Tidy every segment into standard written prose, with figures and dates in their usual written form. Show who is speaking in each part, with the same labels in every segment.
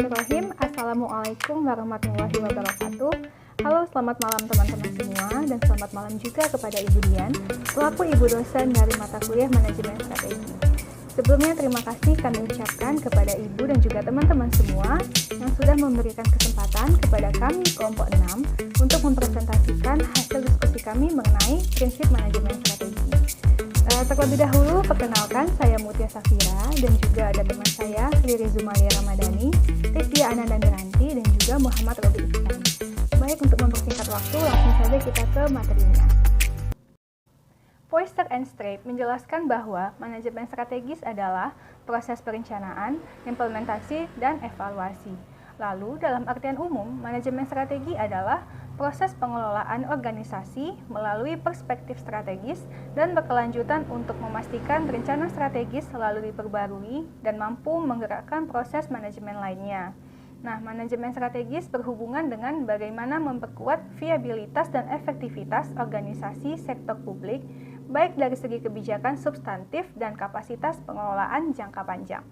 Speaker 1: Bismillahirrahmanirrahim. Assalamualaikum warahmatullahi wabarakatuh. Halo, selamat malam teman-teman semua, dan selamat malam juga kepada Ibu Dian, selaku Ibu dosen dari mata kuliah Manajemen Strategi. Sebelumnya terima kasih kami ucapkan kepada Ibu dan juga teman-teman semua yang sudah memberikan kesempatan kepada kami kelompok 6 untuk mempresentasikan hasil diskusi kami mengenai prinsip manajemen strategi. Terlebih dahulu, perkenalkan saya Mutia Safira dan juga ada teman saya Riri Zumalia Ramadhani, Rizia Anandamiranti, dan juga Muhammad Robi Iksan. Baik, untuk mempersingkat waktu, langsung saja kita ke materinya. Poyster and Strait menjelaskan bahwa manajemen strategis adalah proses perencanaan, implementasi, dan evaluasi. Lalu, dalam artian umum, manajemen strategi adalah proses pengelolaan organisasi melalui perspektif strategis dan berkelanjutan untuk memastikan rencana strategis selalu diperbarui dan mampu menggerakkan proses manajemen lainnya. Nah, manajemen strategis berhubungan dengan bagaimana memperkuat viabilitas dan efektivitas organisasi sektor publik, baik dari segi kebijakan substantif dan kapasitas pengelolaan jangka panjang.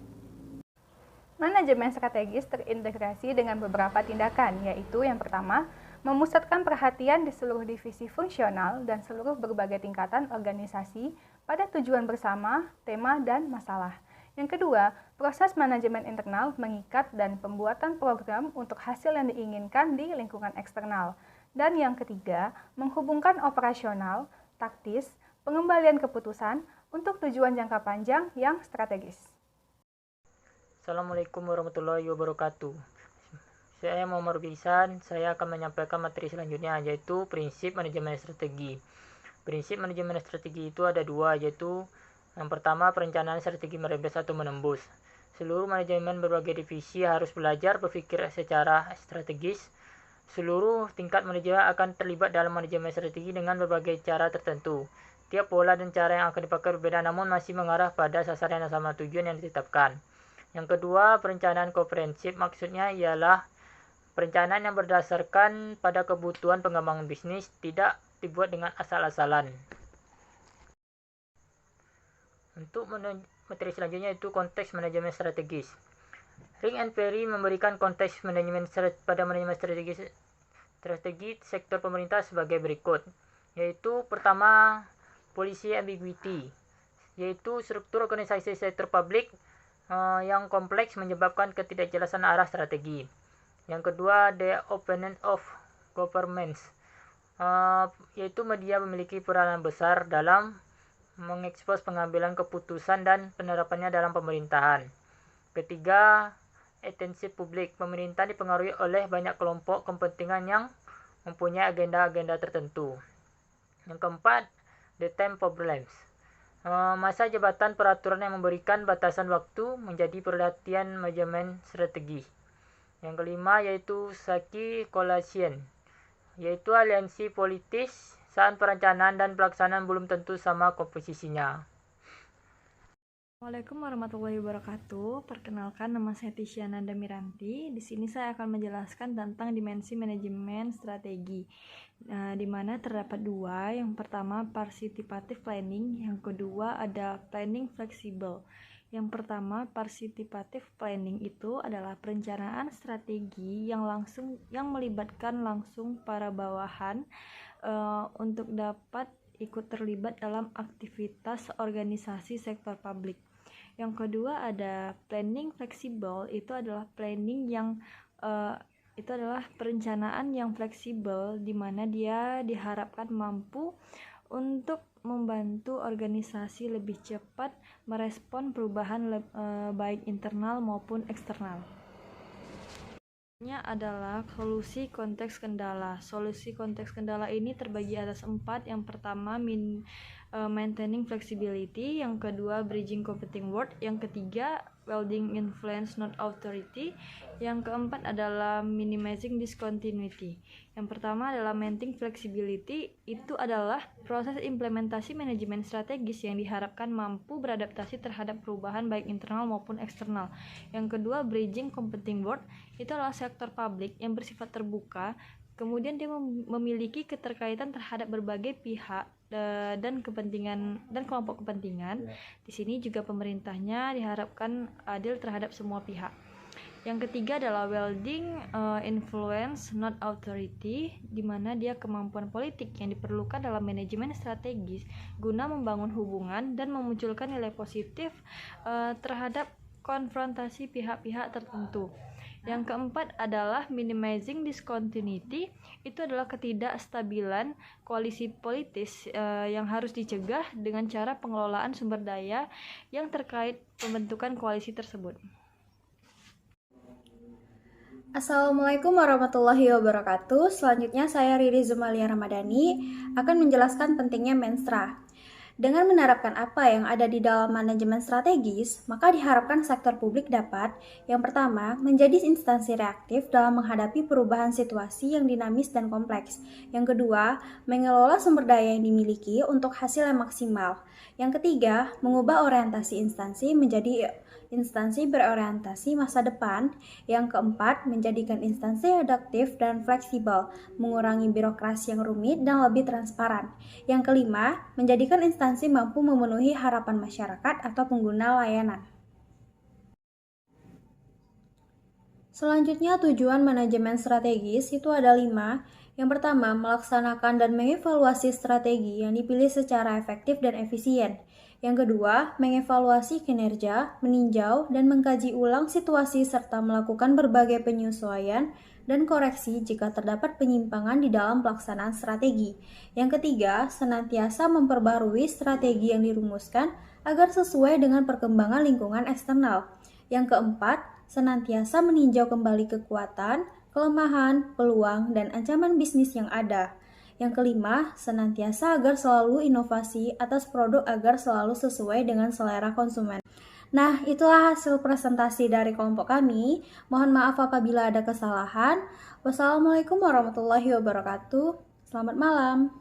Speaker 1: Manajemen strategis terintegrasi dengan beberapa tindakan, yaitu yang pertama, memusatkan perhatian di seluruh divisi fungsional dan seluruh berbagai tingkatan organisasi pada tujuan bersama, tema, dan masalah. Yang kedua, proses manajemen internal mengikat dan pembuatan program untuk hasil yang diinginkan di lingkungan eksternal. Dan yang ketiga, menghubungkan operasional, taktis, pengembalian keputusan untuk tujuan jangka panjang yang strategis.
Speaker 2: Assalamualaikum warahmatullahi wabarakatuh. Saya Muhammad Robi Iksan. Saya akan menyampaikan materi selanjutnya, yaitu prinsip manajemen strategi. Prinsip manajemen strategi itu ada dua, yaitu yang pertama, perencanaan strategi merembes atau menembus. Seluruh manajemen berbagai divisi harus belajar berpikir secara strategis. Seluruh tingkat manajemen akan terlibat dalam manajemen strategi dengan berbagai cara tertentu. Tiap pola dan cara yang akan dipakai berbeda, namun masih mengarah pada sasaran yang sama, tujuan yang ditetapkan. Yang kedua, perencanaan komprehensif, maksudnya ialah perencanaan yang berdasarkan pada kebutuhan pengembangan bisnis, tidak dibuat dengan asal-asalan. Untuk materi selanjutnya itu konteks manajemen strategis. Ring and Perry memberikan konteks pada manajemen strategi sektor pemerintah sebagai berikut, yaitu pertama, policy ambiguity, yaitu struktur organisasi sektor publik yang kompleks menyebabkan ketidakjelasan arah strategi. Yang kedua, the opponent of governments, yaitu media memiliki peranan besar dalam mengekspos pengambilan keputusan dan penerapannya dalam pemerintahan. Ketiga, atensi publik, pemerintah dipengaruhi oleh banyak kelompok kepentingan yang mempunyai agenda-agenda tertentu. Yang keempat, the time problems, masa jabatan peraturan yang memberikan batasan waktu menjadi perhatian manajemen strategi. Yang kelima yaitu Saki Coalition, yaitu aliansi politis saat perencanaan dan pelaksanaan belum tentu sama komposisinya.
Speaker 3: Assalamualaikum warahmatullahi wabarakatuh. Perkenalkan, nama saya Tisya Anandamiranti. Di sini saya akan menjelaskan tentang dimensi manajemen strategi, di mana terdapat dua. Yang pertama participative planning, yang kedua ada planning fleksibel. Yang pertama, participative planning itu adalah perencanaan strategi yang melibatkan langsung para bawahan untuk dapat ikut terlibat dalam aktivitas organisasi sektor publik. Yang kedua ada planning fleksibel, itu adalah perencanaan yang fleksibel, di mana dia diharapkan mampu untuk membantu organisasi lebih cepat merespon perubahan baik internal maupun eksternal. Adalah solusi konteks kendala. Solusi konteks kendala ini terbagi atas 4. Yang pertama maintaining flexibility, yang kedua bridging competing world, yang ketiga building influence not authority, yang keempat adalah minimizing discontinuity. Yang pertama adalah maintaining flexibility, itu adalah proses implementasi manajemen strategis yang diharapkan mampu beradaptasi terhadap perubahan baik internal maupun eksternal. Yang kedua bridging competing world, itu adalah sektor publik yang bersifat terbuka, kemudian dia memiliki keterkaitan terhadap berbagai pihak dan kepentingan dan kelompok kepentingan. Di sini juga pemerintahnya diharapkan adil terhadap semua pihak. Yang ketiga adalah wielding influence not authority, di mana dia kemampuan politik yang diperlukan dalam manajemen strategis guna membangun hubungan dan memunculkan nilai positif terhadap konfrontasi pihak-pihak tertentu. Yang keempat adalah minimizing discontinuity, itu adalah ketidakstabilan koalisi politis yang harus dicegah dengan cara pengelolaan sumber daya yang terkait pembentukan koalisi tersebut.
Speaker 4: Assalamualaikum warahmatullahi wabarakatuh. Selanjutnya saya Riri Zumalia Ramadhani akan menjelaskan pentingnya menstra. Dengan menerapkan apa yang ada di dalam manajemen strategis, maka diharapkan sektor publik dapat, yang pertama, menjadi instansi reaktif dalam menghadapi perubahan situasi yang dinamis dan kompleks. Yang kedua, mengelola sumber daya yang dimiliki untuk hasil yang maksimal. Yang ketiga, mengubah orientasi instansi menjadi instansi berorientasi masa depan. Yang keempat, menjadikan instansi adaptif dan fleksibel, mengurangi birokrasi yang rumit dan lebih transparan. Yang kelima, menjadikan instansi mampu memenuhi harapan masyarakat atau pengguna layanan. Selanjutnya, tujuan manajemen strategis itu ada 5. Yang pertama, melaksanakan dan mengevaluasi strategi yang dipilih secara efektif dan efisien. Yang kedua, mengevaluasi kinerja, meninjau, dan mengkaji ulang situasi serta melakukan berbagai penyesuaian dan koreksi jika terdapat penyimpangan di dalam pelaksanaan strategi. Yang ketiga, senantiasa memperbarui strategi yang dirumuskan agar sesuai dengan perkembangan lingkungan eksternal. Yang keempat, senantiasa meninjau kembali kekuatan, kelemahan, peluang, dan ancaman bisnis yang ada. Yang kelima, senantiasa agar selalu inovasi atas produk agar selalu sesuai dengan selera konsumen. Nah, itulah hasil presentasi dari kelompok kami. Mohon maaf apabila ada kesalahan. Wassalamualaikum warahmatullahi wabarakatuh. Selamat malam.